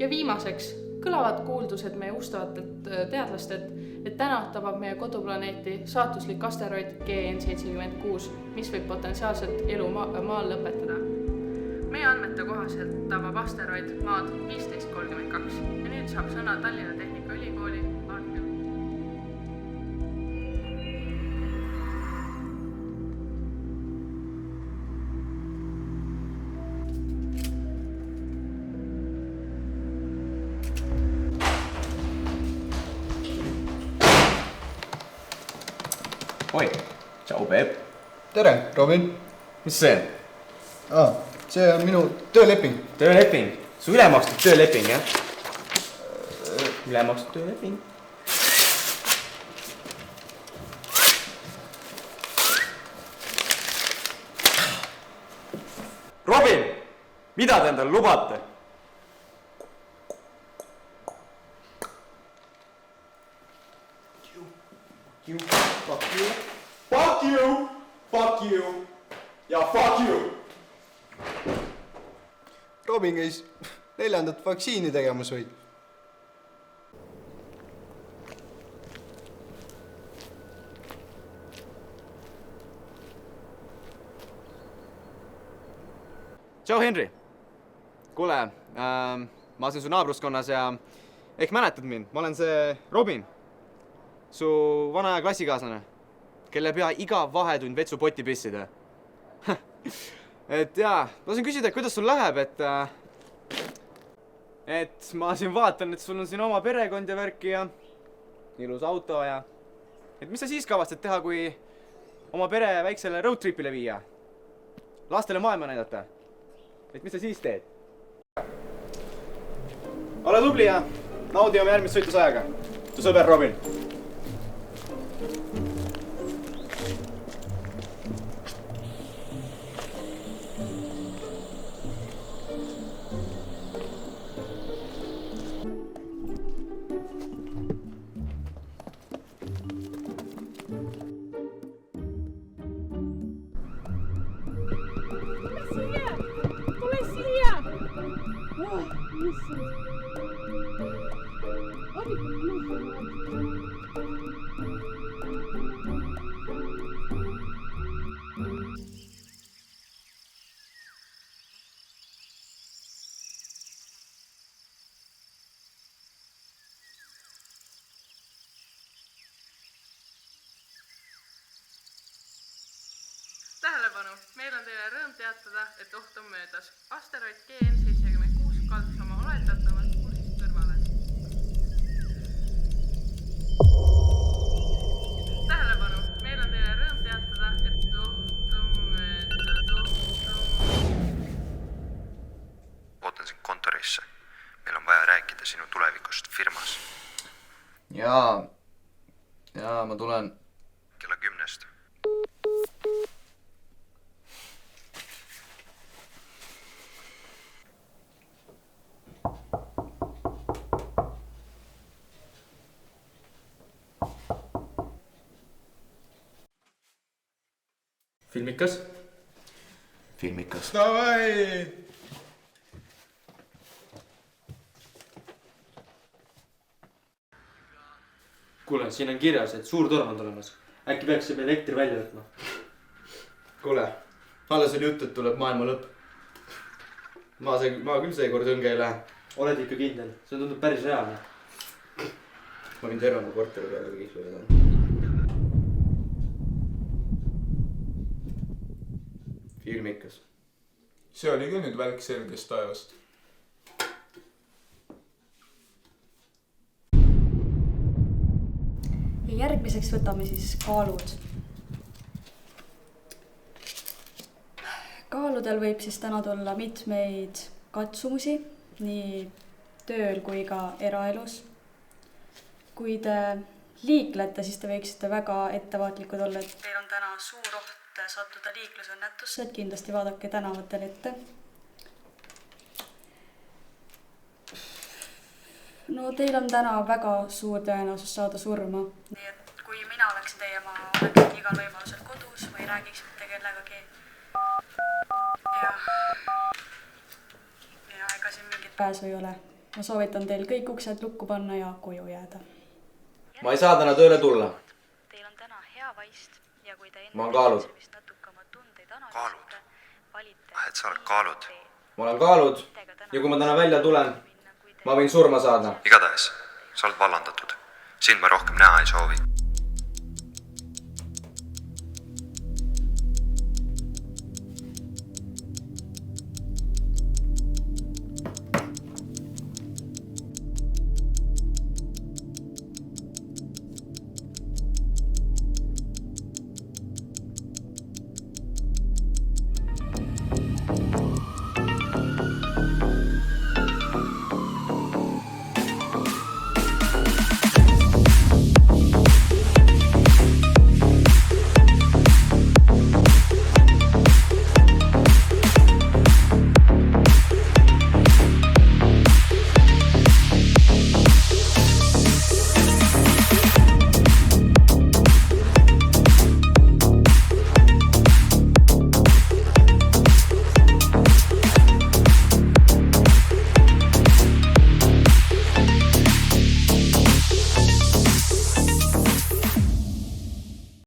Ja viimaseks kõlavad kuuldused meie ustavatelt teadlastelt, et täna tabab meie koduplaneeti saatuslik asteroid GN76, mis võib potentsiaalselt elu maal lõpetada. Meie andmete kohaselt tabab asteroid maad 1532 ja nüüd saab sõna Tallinna Tehnikaülikooli Arnel. Oi, tšau Peep. Tere, Robin. Mis see on? See on minu tööleping. Tööleping? Su ülemakstud tööleping, jah? Ülemakstud tööleping. Robin, mida te endale lubate? Fuck you ja fuck you! Robin käis 4. vaktsiini tegemas või? Tšau, Henri! Kuule, ma asun su naabruskonnas ja ehk mäletad mind, ma olen see Robin, su vana aja klassikaaslane, kelle pea iga vahetund vetsupotti pissida. Et jaa, ma tahan küsida, kuidas sul läheb, et ma siin vaatan, et sul on siin oma perekond ja värki ja ilus auto ja et mis sa siis kavatsed teha, kui oma pere väiksele roadtripile viia? Lastele maailma näidata? Et mis sa siis teed? Ole tubli ja naudi oma järgmist sõitusajaga. Su sõber Robin. Tähelepanu, meil on teile rõõm teatada, et oht on möödas. Asteroid GN76 kaldus oma oletatavalt kursist kõrvale. Tähelepanu, meil on teile rõõm teatada, et oht on möödas. Ootan sind kontorisse. Meil on vaja rääkida sinu tulevikust firmas. Jaa, ma tulen. Kella 10. Filmikas. Davai! Kuule, siin on kirjas, et suur torm on tulemas. Äkki peaks see elektri välja võtma? Kuule, alles oli jutt, et tuleb maailma lõpp. Ma küll seekord õnge ei lähe. Oled ikka kindel? See tundub päris reaalne. Ma võin terve oma korteri peale kihlu vedada. Filmikas. See oli küll nüüd välk selgest taevast. Ja järgmiseks võtame siis kaalud. Kaaludel võib siis täna tulla mitmeid katsumusi, nii tööl kui ka eraelus. Kui te liiklete, siis te võiksite väga ettevaatlikud olla, et teil on täna suur oht sattuda liiklusõnnetusse, et kindlasti vaadake tänavatel ette. No teil on täna väga suur tõenäosus saada surma. Nii et kui mina oleksin teie, ma oleksin igal võimalusel kodus või räägiks mitte kellegagi. Ja ega siin mingit pääsu ei ole. Ma soovitan teil kõik uksed lukku panna ja koju jääda. Ma ei saa täna tööle tulla. Teil on täna hea vaist ja kui te Ma olen kaalud. Kaalud? Et sa oled kaalud? Ma olen kaalud ja kui ma täna välja tulen, ma võin surma saada. Igatahes, sa oled vallandatud. Sind ma rohkem näha ei soovi.